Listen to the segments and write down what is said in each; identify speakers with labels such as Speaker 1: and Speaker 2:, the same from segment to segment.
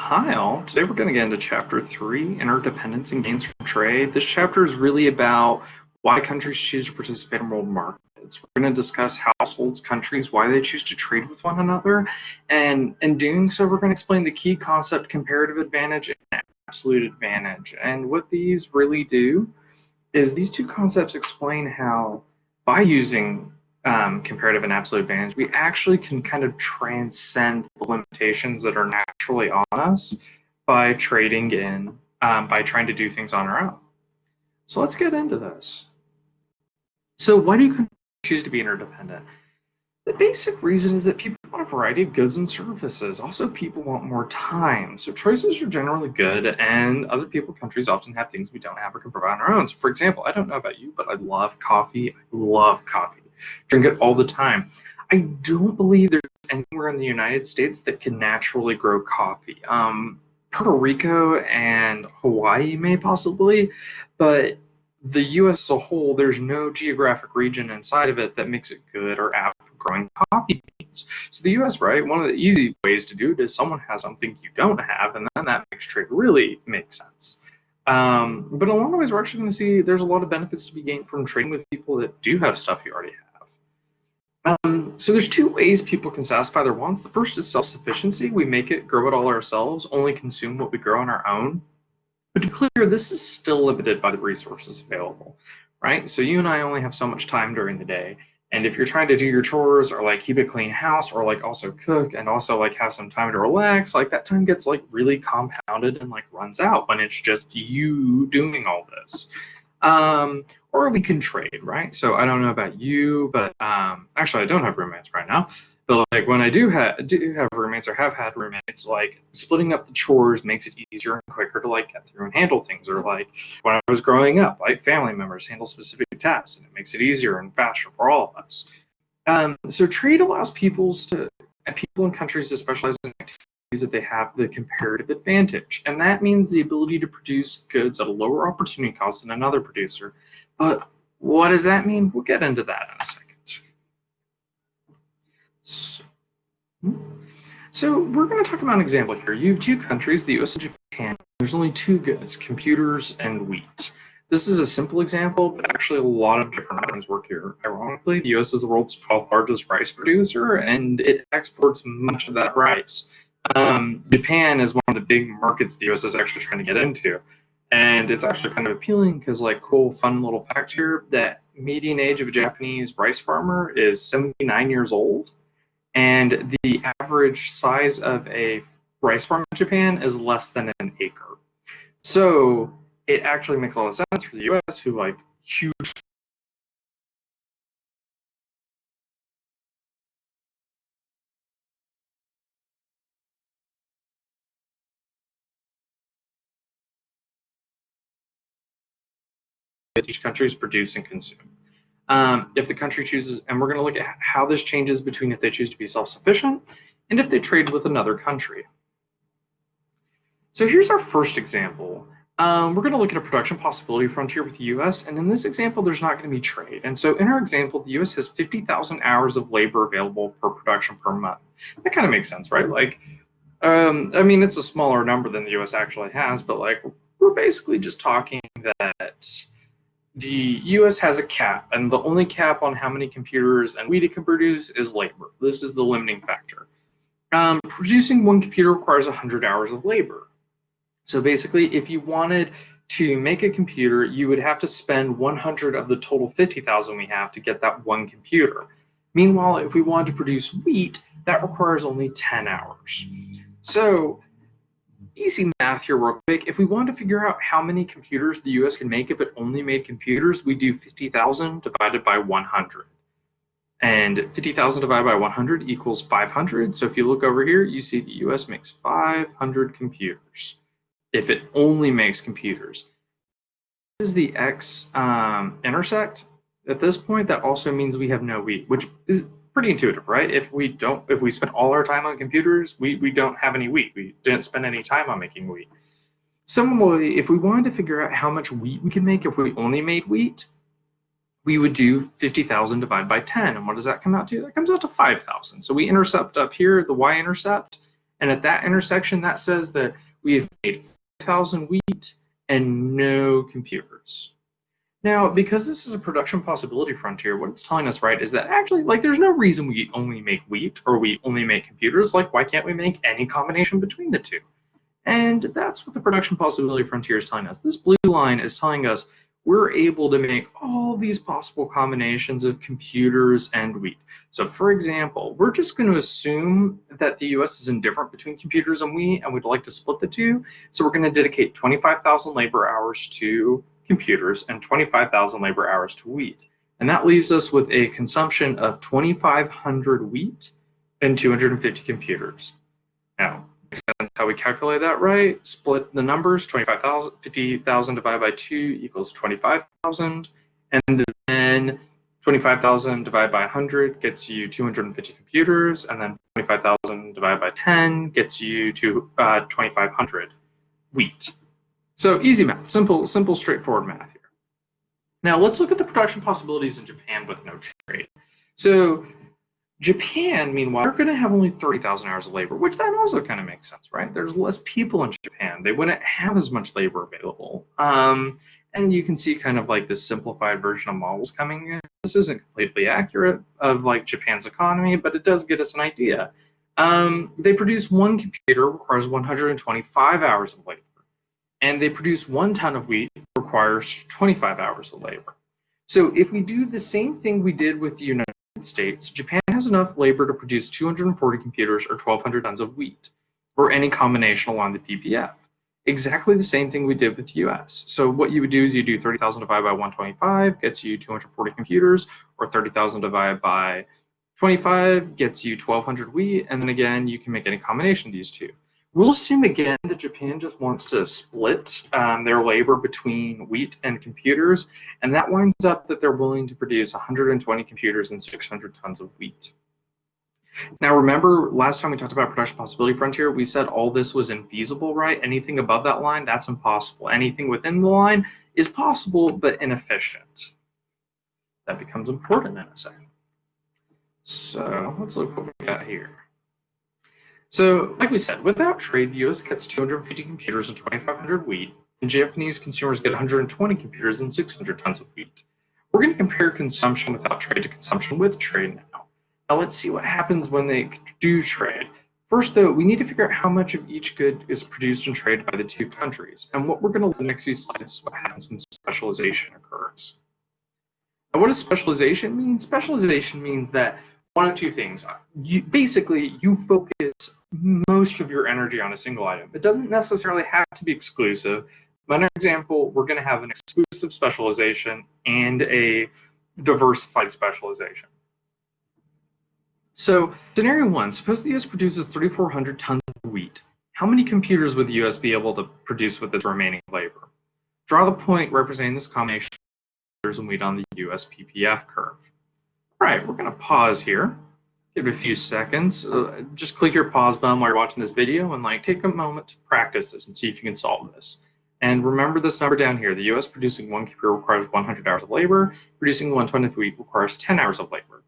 Speaker 1: Hi all. Today we're going to get into Chapter 3, Interdependence and Gains from Trade. This chapter is really about why countries choose to participate in world markets. We're going to discuss households, countries, why they choose to trade with one another, and in doing so we're going to explain the key concept comparative advantage and absolute advantage. And what these really do is these two concepts explain how by using comparative and absolute advantage, we actually can kind of transcend the limitations that are naturally on us by trading in, by trying to do things on our own. So let's get into this. So why do countries choose to be interdependent? The basic reason is that people want a variety of goods and services. Also, people want more time. So choices are generally good, and other countries often have things we don't have or can provide on our own. So for example, I don't know about you, but I love coffee. I love coffee. Drink it all the time. I don't believe there's anywhere in the United States that can naturally grow coffee. Puerto Rico and Hawaii may possibly, but the U.S. as a whole, there's no geographic region inside of it that makes it good or apt for growing coffee beans. So the U.S., right, one of the easy ways to do it is someone has something you don't have, and then that makes trade really make sense. But in a lot of ways, we're actually going to see there's a lot of benefits to be gained from trading with people that do have stuff you already have. So there's two ways people can satisfy their wants. The first is self-sufficiency. We make it, grow it all ourselves, only consume what we grow on our own. But to be clear, this is still limited by the resources available, right? So you and I only have so much time during the day. And if you're trying to do your chores or like keep a clean house or like also cook and also like have some time to relax, like that time gets like really compounded and like runs out when it's just you doing all this. Or we can trade, right? So I don't know about you, but actually I don't have roommates right now. But like when I do have roommates or have had roommates, like splitting up the chores makes it easier and quicker to like get through and handle things. Or like when I was growing up, like family members handle specific tasks, and it makes it easier and faster for all of us. So trade allows people in countries to specialize in activities that they have the comparative advantage, and that means the ability to produce goods at a lower opportunity cost than another producer. But what does that mean? We'll get into that in a second. So we're going to talk about an example here. You have two countries, the US and Japan. There's only two goods, computers and wheat. This is a simple example, but actually a lot of different items work here. Ironically, the US is the world's 12th largest rice producer, and it exports much of that rice. Japan is one of the big markets the US is actually trying to get into. And it's actually kind of appealing because, like, cool, fun little fact here, that median age of a Japanese rice farmer is 79 years old. And the average size of a rice farm in Japan is less than an acre. So it actually makes a lot of sense for the US, who like huge each countries produce and consume. If the country chooses, and we're going to look at how this changes between if they choose to be self-sufficient and if they trade with another country. So here's our first example. We're going to look at a production possibility frontier with the US, and in this example, there's not going to be trade. And so in our example, the US has 50,000 hours of labor available for production per month. That kind of makes sense, right? Like, I mean, it's a smaller number than the US actually has, but like, we're basically just talking that the US has a cap, and the only cap on how many computers and wheat it can produce is labor. This is the limiting factor. Producing one computer requires 100 hours of labor. So basically, if you wanted to make a computer, you would have to spend 100 of the total 50,000 we have to get that one computer. Meanwhile, if we wanted to produce wheat, that requires only 10 hours. So easy math here real quick. If we wanted to figure out how many computers the US can make if it only made computers, we do 50,000 divided by 100. And 50,000 divided by 100 equals 500. So if you look over here, you see the US makes 500 computers if it only makes computers. This is the x-intersect. At this point, that also means we have no wheat, which is pretty intuitive, right? If we spend all our time on computers, we don't have any wheat. We didn't spend any time on making wheat. Similarly, if we wanted to figure out how much wheat we could make if we only made wheat, we would do 50,000 divided by 10. And what does that come out to? That comes out to 5,000. So we intercept up here, the y-intercept, And at that intersection, that says that we have made 5,000 wheat and no computers. Now, because this is a production possibility frontier, what it's telling us, right, is that actually, like, there's no reason we only make wheat or we only make computers. Like, why can't we make any combination between the two? And that's what the production possibility frontier is telling us. This blue line is telling us we're able to make all these possible combinations of computers and wheat. So for example, we're just going to assume that the US is indifferent between computers and wheat, and we'd like to split the two. So we're going to dedicate 25,000 labor hours to computers and 25,000 labor hours to wheat. And that leaves us with a consumption of 2,500 wheat and 250 computers. Now, that's how we calculate that, right? Split the numbers, 25,000, 50,000 divided by 2 equals 25,000. And then 25,000 divided by 100 gets you 250 computers. And then 25,000 divided by 10 gets you to 2,500 wheat. So easy math, simple, straightforward math here. Now let's look at the production possibilities in Japan with no trade. So Japan, meanwhile, they're going to have only 30,000 hours of labor, which that also kind of makes sense, right? There's less people in Japan. They wouldn't have as much labor available. And you can see kind of like this simplified version of models coming in. This isn't completely accurate of like Japan's economy, but it does get us an idea. They produce one computer requires 125 hours of labor. And they produce 1 ton of wheat requires 25 hours of labor. So if we do the same thing we did with the United States, Japan has enough labor to produce 240 computers or 1,200 tons of wheat, or any combination along the PPF. Exactly the same thing we did with the US. So what you would do is you do 30,000 divided by 125 gets you 240 computers, or 30,000 divided by 25 gets you 1,200 wheat, and then again, you can make any combination of these two. We'll assume again that Japan just wants to split their labor between wheat and computers, and that winds up that they're willing to produce 120 computers and 600 tons of wheat. Now remember, last time we talked about production possibility frontier, we said all this was infeasible, right? Anything above that line, that's impossible. Anything within the line is possible, but inefficient. That becomes important in a second. So let's look what we got here. So, like we said, without trade, the US gets 250 computers and 2,500 wheat, and Japanese consumers get 120 computers and 600 tons of wheat. We're going to compare consumption without trade to consumption with trade now. Now, let's see what happens when they do trade. First, though, we need to figure out how much of each good is produced and traded by the two countries. And what we're going to look at in the next few slides is what happens when specialization occurs. Now, what does specialization mean? Specialization means that one of two things. You focus most of your energy on a single item. It doesn't necessarily have to be exclusive. But an example, we're going to have an exclusive specialization and a diversified specialization. So scenario one, suppose the US produces 3,400 tons of wheat. How many computers would the US be able to produce with its remaining labor? Draw the point representing this combination of computers and wheat on the US PPF curve. All right, we're going to pause here. Give it a few seconds. Just click your pause button while you're watching this video and take a moment to practice this and see if you can solve this. And remember this number down here. The US producing 1 computer requires 100 hours of labor. Producing 1 ton of wheat requires 10 hours of labor.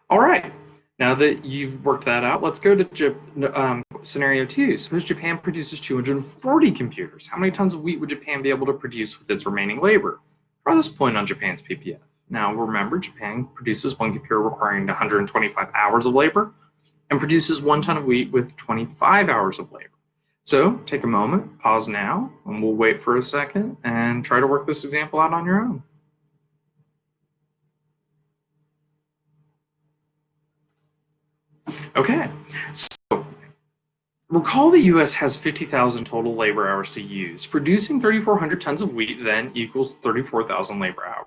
Speaker 1: All right, now that you've worked that out, let's go to scenario 2. Suppose Japan produces 240 computers. How many tons of wheat would Japan be able to produce with its remaining labor? Draw this point on Japan's PPF. Now remember, Japan produces 1 computer requiring 125 hours of labor and produces 1 ton of wheat with 25 hours of labor. So take a moment, pause now, and we'll wait for a second and try to work this example out on your own. Okay, so recall the US has 50,000 total labor hours to use. Producing 3,400 tons of wheat then equals 34,000 labor hours.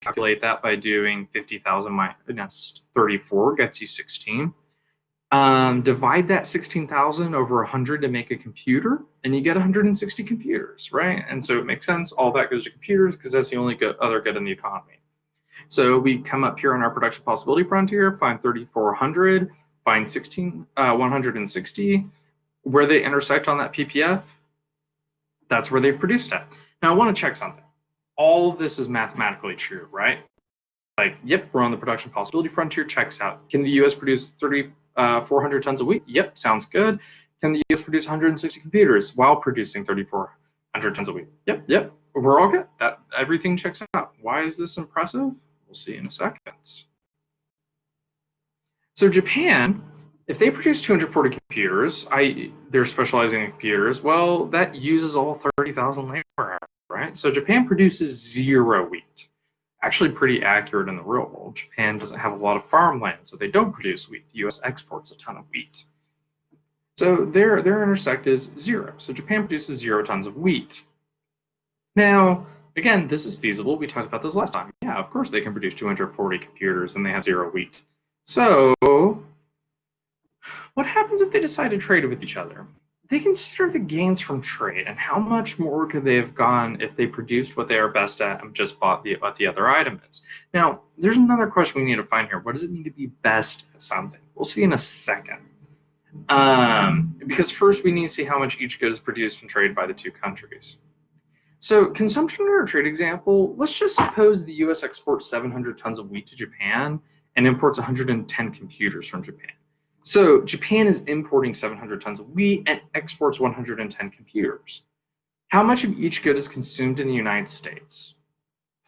Speaker 1: Calculate that by doing 50,000 minus 34 gets you 16. Divide that 16,000 over 100 to make a computer, and you get 160 computers, right? And so it makes sense. All that goes to computers because that's the only other good in the economy. So we come up here on our production possibility frontier, find 3,400. find 160, where they intersect on that ppf, that's where they've produced it. Now I want to check something. All of this is mathematically true, right? Like, yep, we're on the production possibility frontier, checks out. Can the US produce 3,400 tons a week? Yep, sounds good. Can the US produce 160 computers while producing 3,400 tons a week? Yep, we're all good. That everything checks out. Why is this impressive? We'll see in a second. So Japan, if they produce 240 computers, they're specializing in computers, well, that uses all 30,000 labor hours, right? So Japan produces 0 wheat. Actually pretty accurate in the real world. Japan doesn't have a lot of farmland, so they don't produce wheat. The US exports a ton of wheat. So their intersect is 0. So Japan produces 0 tons of wheat. Now, again, this is feasible. We talked about this last time. Yeah, of course they can produce 240 computers and they have 0 wheat. So what happens if they decide to trade with each other? They consider the gains from trade and how much more could they have gone if they produced what they are best at and just bought what the other item is. Now, there's another question we need to find here. What does it mean to be best at something? We'll see in a second. Because first we need to see how much each good is produced and traded by the two countries. So consumption in our trade example, let's just suppose the US exports 700 tons of wheat to Japan and imports 110 computers from Japan. So Japan is importing 700 tons of wheat and exports 110 computers. How much of each good is consumed in the United States?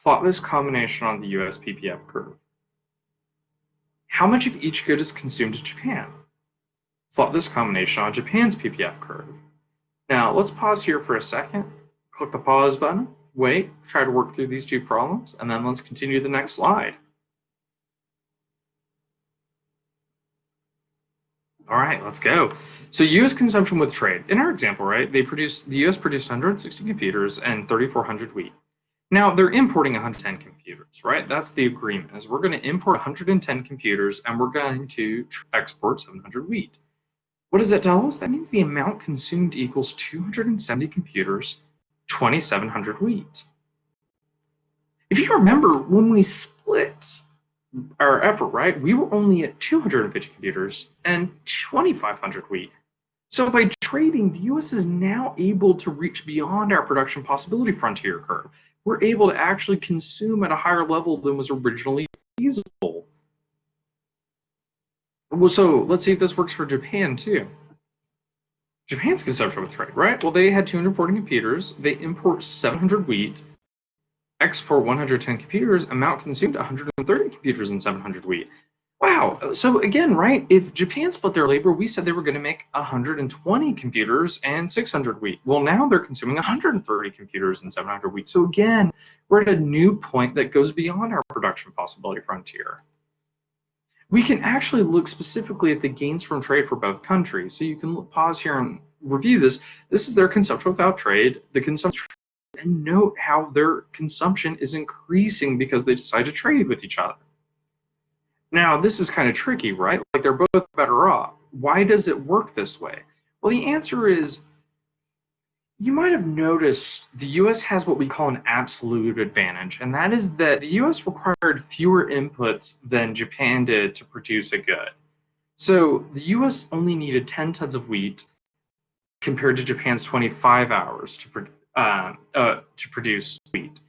Speaker 1: Plot this combination on the US PPF curve. How much of each good is consumed in Japan? Plot this combination on Japan's PPF curve. Now let's pause here for a second. Click the pause button, wait, try to work through these two problems, and then let's continue the next slide. All right, let's go. So US consumption with trade. In our example, right, the US produced 160 computers and 3,400 wheat. Now they're importing 110 computers, right? That's the agreement, is we're going to import 110 computers and we're going to export 700 wheat. What does that tell us? That means the amount consumed equals 270 computers, 2,700 wheat. If you remember, when we split our effort, right, we were only at 250 computers and 2,500 wheat. So by trading, the US is now able to reach beyond our production possibility frontier curve. We're able to actually consume at a higher level than was originally feasible. Well, so let's see if this works for Japan too. Japan's consumption with trade, right? Well, they had 240 computers, they import 700 wheat, export 110 computers, amount consumed 130 computers and 700 wheat. Wow, so again, right, if Japan split their labor, we said they were going to make 120 computers and 600 wheat. Well, now they're consuming 130 computers and 700 wheat. So again, we're at a new point that goes beyond our production possibility frontier. We can actually look specifically at the gains from trade for both countries. So you can pause here and review this. This is their consumption without trade, the consumption, and note how their consumption is increasing because they decide to trade with each other. Now, this is kind of tricky, right? Like they're both better off. Why does it work this way? Well, the answer is, you might have noticed the US has what we call an absolute advantage, and that is that the US required fewer inputs than Japan did to produce a good. So the US only needed 10 tons of wheat compared to Japan's 25 hours to produce wheat.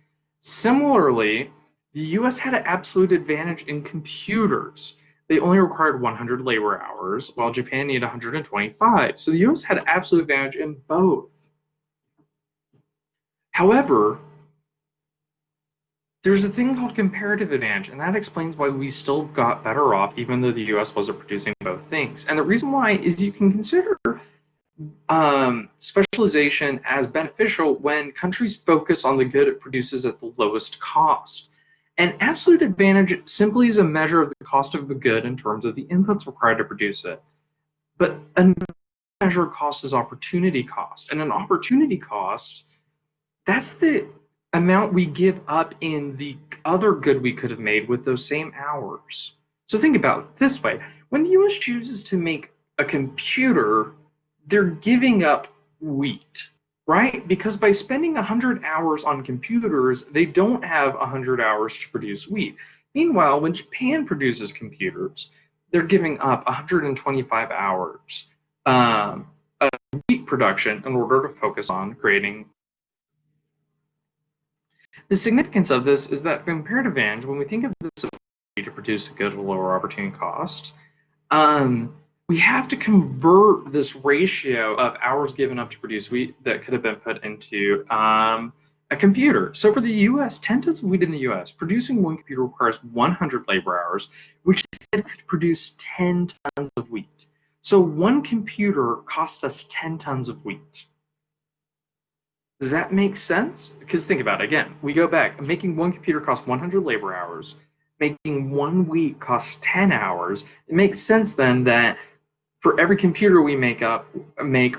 Speaker 1: Similarly, the US had an absolute advantage in computers. They only required 100 labor hours, while Japan needed 125. So the US had an absolute advantage in both. However, there's a thing called comparative advantage, and that explains why we still got better off even though the US wasn't producing both things. And the reason why is you can consider specialization as beneficial when countries focus on the good it produces at the lowest cost. And absolute advantage simply is a measure of the cost of the good in terms of the inputs required to produce it. But another measure of cost is opportunity cost. And an opportunity cost, that's the amount we give up in the other good we could have made with those same hours. So think about it this way. When the US chooses to make a computer, they're giving up wheat, right? Because by spending 100 hours on computers, they don't have 100 hours to produce wheat. Meanwhile, when Japan produces computers, they're giving up 125 hours of wheat production in order to focus on creating. The significance of this is that comparative advantage, when we think of this ability to produce a good at a lower opportunity cost, we have to convert this ratio of hours given up to produce wheat that could have been put into a computer. So for the US, 10 tons of wheat in the US, producing one computer requires 100 labor hours, which instead could produce 10 tons of wheat. So one computer costs us 10 tons of wheat. Does that make sense? Because think about it, again, we go back, making one computer costs 100 labor hours, making one wheat costs 10 hours. It makes sense then that for every computer we make,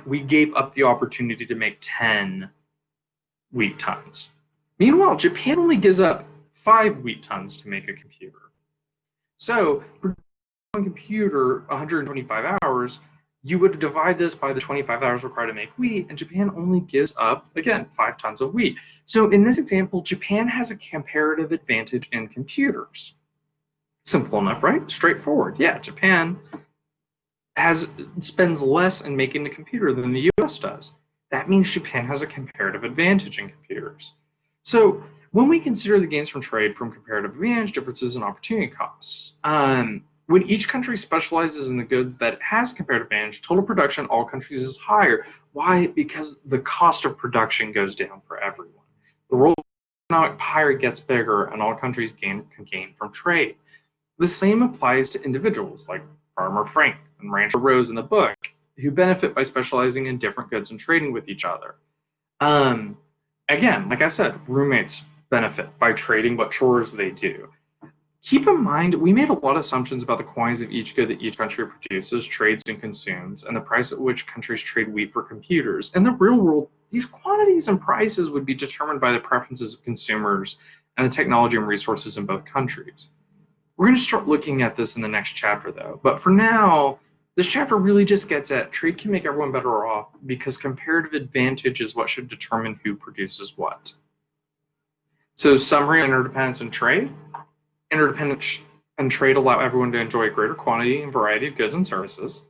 Speaker 1: we gave up the opportunity to make 10 wheat tons. Meanwhile, Japan only gives up 5 wheat tons to make a computer. So for one computer, 125 hours, you would divide this by the 25 hours required to make wheat, and Japan only gives up, again, 5 tons of wheat. So in this example, Japan has a comparative advantage in computers. Simple enough, right? Straightforward. Yeah, Japan spends less in making a computer than the US does. That means Japan has a comparative advantage in computers. So when we consider the gains from trade from comparative advantage, differences in opportunity costs, when each country specializes in the goods that it has comparative advantage, total production in all countries is higher. Why? Because the cost of production goes down for everyone. The world economic pie gets bigger, and all countries can gain from trade. The same applies to individuals like Farmer Frank and Rancher Rose in the book, who benefit by specializing in different goods and trading with each other. Again, like I said, roommates benefit by trading what chores they do. Keep in mind, we made a lot of assumptions about the quantities of each good that each country produces, trades, and consumes, and the price at which countries trade wheat for computers. In the real world, these quantities and prices would be determined by the preferences of consumers and the technology and resources in both countries. We're going to start looking at this in the next chapter, though. But for now, this chapter really just gets at trade can make everyone better off because comparative advantage is what should determine who produces what. So summary, interdependence and trade. Interdependence and trade allow everyone to enjoy a greater quantity and variety of goods and services.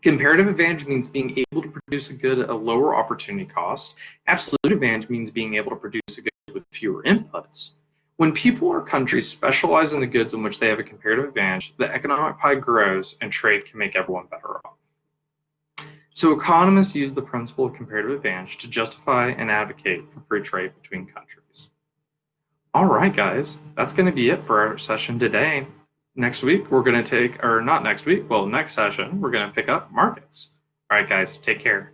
Speaker 1: Comparative advantage means being able to produce a good at a lower opportunity cost. Absolute advantage means being able to produce a good with fewer inputs. When people or countries specialize in the goods in which they have a comparative advantage, the economic pie grows and trade can make everyone better off. So economists use the principle of comparative advantage to justify and advocate for free trade between countries. All right, guys, that's going to be it for our session today. Next week, we're going to next session, we're going to pick up markets. All right, guys, take care.